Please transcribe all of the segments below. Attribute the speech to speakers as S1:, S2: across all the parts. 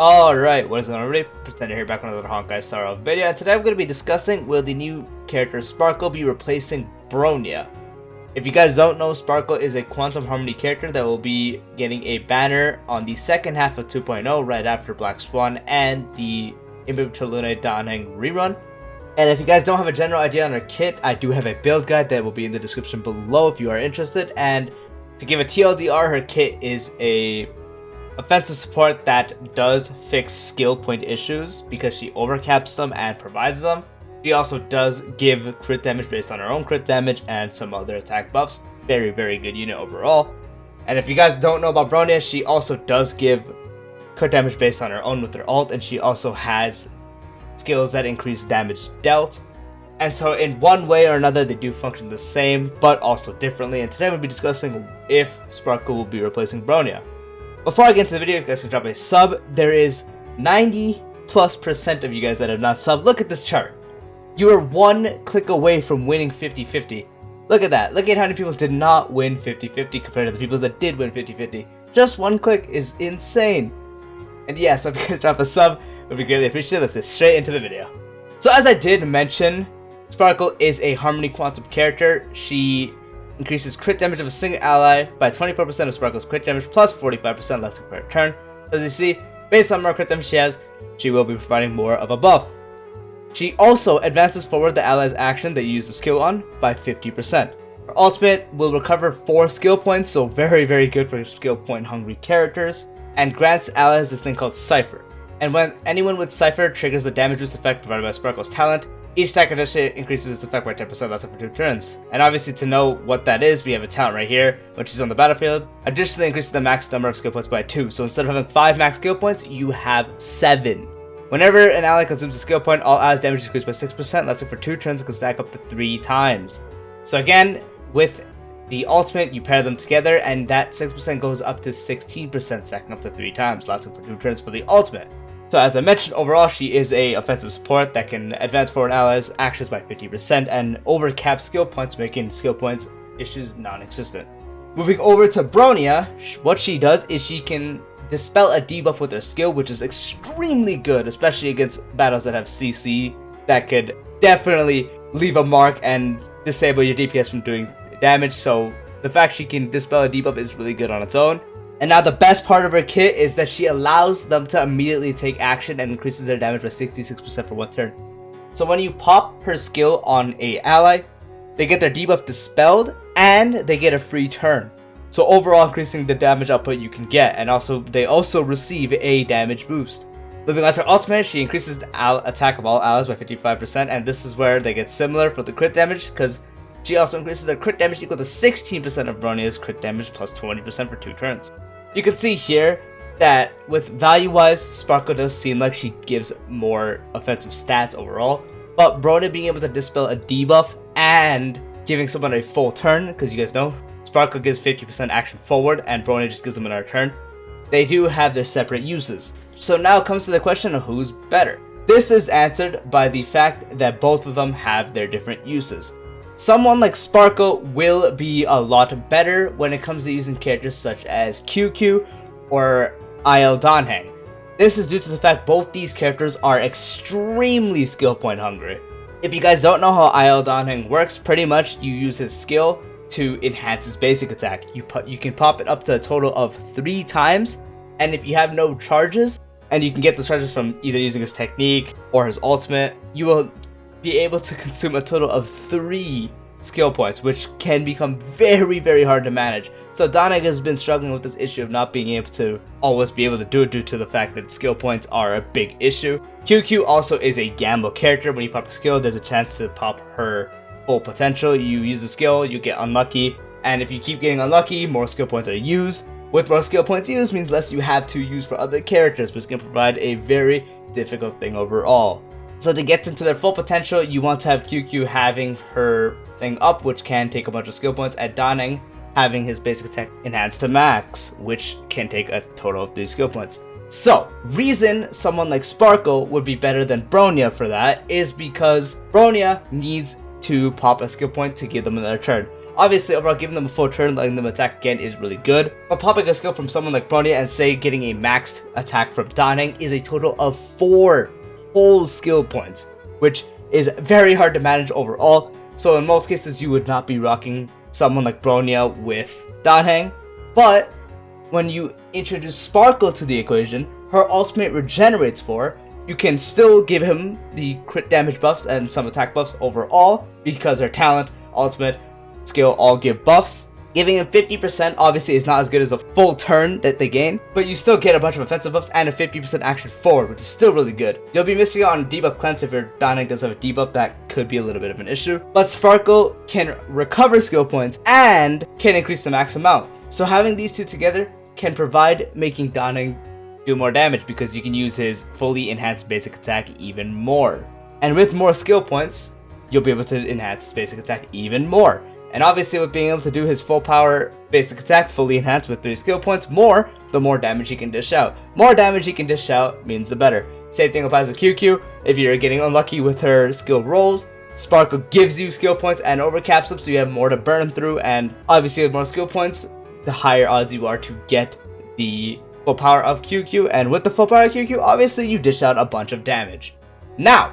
S1: Alright, what is going on everybody? Pretender here, back with another Honkai style of video, and today I'm going to be discussing will the new character Sparkle be replacing Bronya. If you guys don't know, Sparkle is a Quantum Harmony character that will be getting a banner on the second half of 2.0 right after Black Swan and the Imbibitolune Danheng rerun. And if you guys don't have a general idea on her kit, I do have a build guide that will be in the description below if you are interested. And to give a TLDR, her kit is a offensive support that does fix skill point issues because she overcaps them and provides them. She also does give crit damage based on her own crit damage and some other attack buffs. Very good unit overall. And if you guys don't know about Bronya, she also does give crit damage based on her own with her ult, and she also has skills that increase damage dealt. And so in one way or another they do function the same but also differently, and today we'll be discussing if Sparkle will be replacing Bronya. Before I get into the video, if you guys can drop a sub. There is 90+% of you guys that have not subbed. Look at this chart. You are one click away from winning 50-50. Look at that. Look at how many people did not win 50-50 compared to the people that did win 50-50. Just one click is insane. And yes, if you guys drop a sub, it would be greatly appreciated. Let's get straight into the video. So as I did mention, Sparkle is a Harmony Quantum character. She increases crit damage of a single ally by 24% of Sparkle's crit damage plus 45% less per turn. So as you see, based on more crit damage she has, she will be providing more of a buff. She also advances forward the ally's action that you use the skill on by 50%. Her ultimate will recover 4 skill points, so very good for skill point hungry characters, and grants allies this thing called Cypher. And when anyone with Cypher triggers the damage boost effect provided by Sparkle's talent, each attack addition increases its effect by 10% less for 2 turns. And obviously, to know what that is, we have a talent right here when she's on the battlefield. Additionally, increases the max number of skill points by 2. So instead of having 5 max skill points, you have 7. Whenever an ally consumes a skill point, all allies' damage increases by 6%, lasting for 2 turns and can stack up to 3 times. So again, with the ultimate, you pair them together, and that 6% goes up to 16%, stacking up to 3 times, lasting for 2 turns for the ultimate. So as I mentioned, overall she is a offensive support that can advance forward allies' actions by 50% and overcap skill points, making skill points issues non-existent. Moving over to Bronya, what she does is she can dispel a debuff with her skill, which is extremely good, especially against battles that have CC that could definitely leave a mark and disable your DPS from doing damage. So the fact she can dispel a debuff is really good on its own. And now the best part of her kit is that she allows them to immediately take action and increases their damage by 66% for 1 turn. So when you pop her skill on a ally, they get their debuff dispelled and they get a free turn. So overall increasing the damage output you can get, and they also receive a damage boost. Moving on to her ultimate, she increases the attack of all allies by 55%, and this is where they get similar for the crit damage, because she also increases their crit damage equal to 16% of Bronya's crit damage plus 20% for 2 turns. You can see here that with value-wise, Sparkle does seem like she gives more offensive stats overall, but Bronya being able to dispel a debuff and giving someone a full turn, because you guys know, Sparkle gives 50% action forward and Bronya just gives them another turn. They do have their separate uses. So now it comes to the question of who's better. This is answered by the fact that both of them have their different uses. Someone like Sparkle will be a lot better when it comes to using characters such as QQ or IL Danheng. This is due to the fact both these characters are extremely skill point hungry. If you guys don't know how IL Danheng works, pretty much you use his skill to enhance his basic attack. You can pop it up to a total of 3 times, and if you have no charges, and you can get the charges from either using his technique or his ultimate, you will be able to consume a total of 3 skill points, which can become very hard to manage. So Danheng has been struggling with this issue of not being able to always be able to do it due to the fact that skill points are a big issue. QQ also is a gamble character. When you pop a skill, there's a chance to pop her full potential. You use a skill, you get unlucky, and if you keep getting unlucky, more skill points are used. With more skill points used means less you have to use for other characters, which can provide a very difficult thing overall. So to get into their full potential, you want to have QQ having her thing up, which can take a bunch of skill points, and Danheng having his basic attack enhanced to max, which can take a total of 3 skill points. So, reason someone like Sparkle would be better than Bronya for that is because Bronya needs to pop a skill point to give them another turn. Obviously, overall, giving them a full turn, letting them attack again is really good. But popping a skill from someone like Bronya and say getting a maxed attack from Danheng is a total of 4 whole skill points, which is very hard to manage overall. So in most cases, you would not be rocking someone like Bronya with Danheng. But when you introduce Sparkle to the equation, her ultimate regenerates 4. You can still give him the crit damage buffs and some attack buffs overall because her talent, ultimate, skill all give buffs. Giving him 50% obviously is not as good as a full turn that they gain, but you still get a bunch of offensive buffs and a 50% action forward, which is still really good. You'll be missing out on debuff cleanse if your Danheng does have a debuff. That could be a little bit of an issue. But Sparkle can recover skill points and can increase the max amount. So having these two together can provide making Danheng do more damage because you can use his fully enhanced basic attack even more. And with more skill points, you'll be able to enhance his basic attack even more. And obviously with being able to do his full power basic attack fully enhanced with 3 skill points more, the more damage he can dish out. More damage he can dish out means the better. Same thing applies to QQ. If you're getting unlucky with her skill rolls, Sparkle gives you skill points and overcaps them so you have more to burn through, and obviously with more skill points, the higher odds you are to get the full power of QQ, and with the full power of QQ, obviously you dish out a bunch of damage. Now,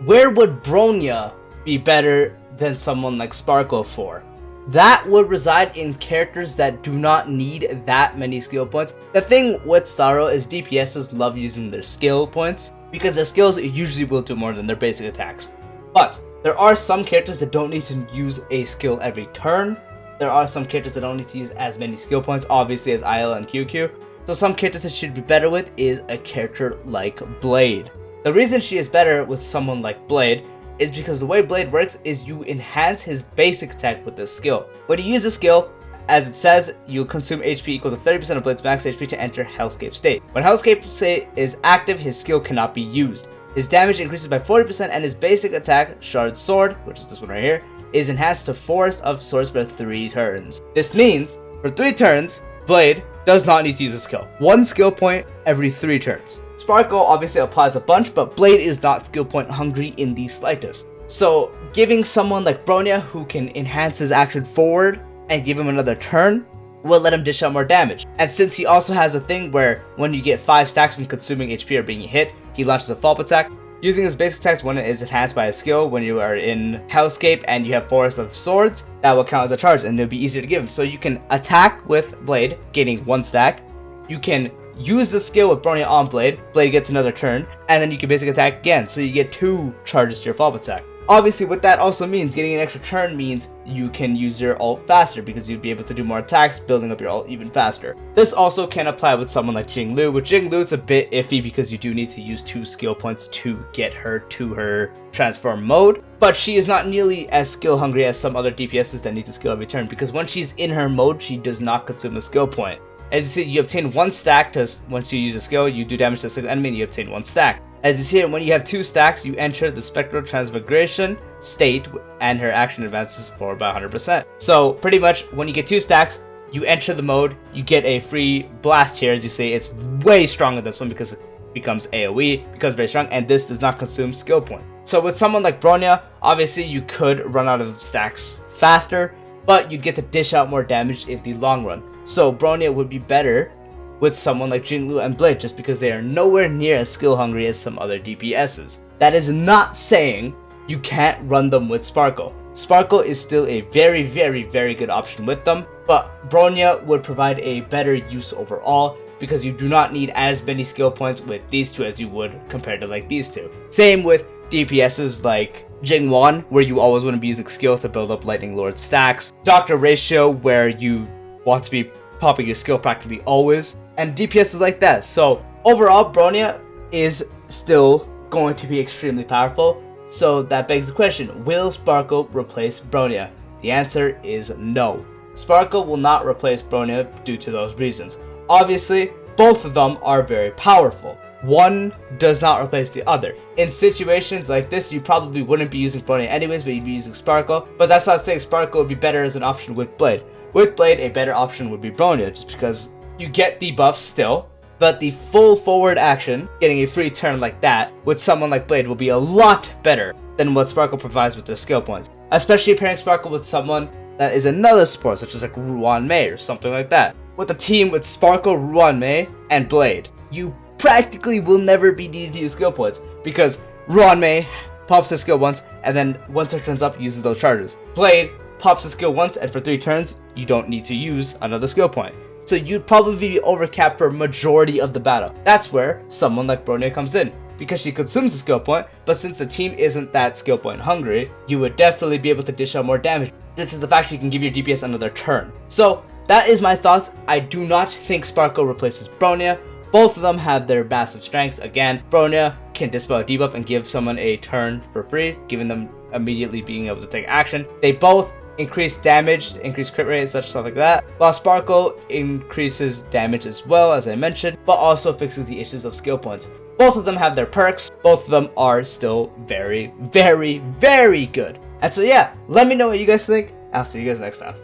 S1: where would Bronya be better than someone like Sparkle for? That would reside in characters that do not need that many skill points. The thing with Starro is DPSs love using their skill points because their skills usually will do more than their basic attacks. But there are some characters that don't need to use a skill every turn. There are some characters that don't need to use as many skill points, obviously, as IL and QQ. So some characters that should be better with is a character like Blade. The reason she is better with someone like Blade is because the way Blade works is you enhance his basic attack with this skill. When you use the skill, as it says, you consume HP equal to 30% of Blade's max HP to enter Hellscape state. When Hellscape state is active, his skill cannot be used. His damage increases by 40% and his basic attack, Shard Sword, which is this one right here, is enhanced to Forest of Swords for 3 turns. This means, for 3 turns, Blade does not need to use a skill. 1 skill point every 3 turns. Sparkle obviously applies a bunch, but Blade is not skill point hungry in the slightest. So giving someone like Bronya who can enhance his action forward and give him another turn will let him dish out more damage. And since he also has a thing where when you get 5 stacks from consuming HP or being hit, he launches a follow-up attack. Using his basic attacks when it is enhanced by a skill, when you are in Hellscape and you have Forest of Swords, that will count as a charge and it'll be easier to give him. So you can attack with Blade, gaining 1 stack. You can use the skill with Bronya on Blade, Blade gets another turn, and then you can basic attack again, so you get 2 charges to your follow-up attack. Obviously, what that also means, getting an extra turn means you can use your ult faster because you'd be able to do more attacks, building up your ult even faster. This also can apply with someone like Jinglu. With Jinglu, it's a bit iffy because you do need to use 2 skill points to get her to her transform mode, but she is not nearly as skill hungry as some other DPSs that need to skill every turn because when she's in her mode, she does not consume a skill point. As you see, you obtain 1 stack to, once you use a skill, you do damage to a single enemy and you obtain 1 stack. As you see, when you have 2 stacks, you enter the Spectral Transmigration state and her action advances for about 100%. So pretty much when you get 2 stacks, you enter the mode, you get a free blast here. As you see, it's way stronger than this one because it becomes AoE, becomes very strong, and this does not consume skill point. So with someone like Bronya, obviously you could run out of stacks faster, but you'd get to dish out more damage in the long run. So Bronya would be better with someone like Jinglu and Blade just because they are nowhere near as skill hungry as some other DPSs. That is not saying you can't run them with Sparkle. Sparkle is still a very, very, very good option with them, but Bronya would provide a better use overall because you do not need as many skill points with these two as you would compared to like these two. Same with DPSs like Jingwan, where you always want to be using skill to build up Lightning Lord stacks. Doctor Ratio, where you want to be popping your skill practically always, and DPS is like that. So overall, Bronya is still going to be extremely powerful. So that begs the question, will Sparkle replace Bronya? The answer is no. Sparkle will not replace Bronya due to those reasons. Obviously, both of them are very powerful. One does not replace the other. In situations like this, you probably wouldn't be using Bronya anyways, but you'd be using Sparkle. But that's not saying Sparkle would be better as an option with Blade. With Blade, a better option would be Bronya, just because you get the buffs still, but the full forward action, getting a free turn like that, with someone like Blade will be a lot better than what Sparkle provides with their skill points. Especially pairing Sparkle with someone that is another support, such as like Ruan Mei or something like that. With a team with Sparkle, Ruan Mei, and Blade, you practically will never be needed to use skill points because Ruan Mei pops his skill once, and then once her turn's up, uses those charges. Blade pops his skill once, and for 3 turns, you don't need to use another skill point. So you'd probably be overcapped for a majority of the battle. That's where someone like Bronya comes in, because she consumes a skill point, but since the team isn't that skill point hungry, you would definitely be able to dish out more damage due to the fact she can give your DPS another turn. So that is my thoughts. I do not think Sparkle replaces Bronya. Both of them have their massive strengths. Again, Bronya can dispel a debuff and give someone a turn for free, giving them immediately being able to take action. They both increase damage, increase crit rate, and such stuff like that, while Sparkle increases damage as well, as I mentioned, but also fixes the issues of skill points. Both of them have their perks. Both of them are still very, very, very good. And so yeah, let me know what you guys think. I'll see you guys next time.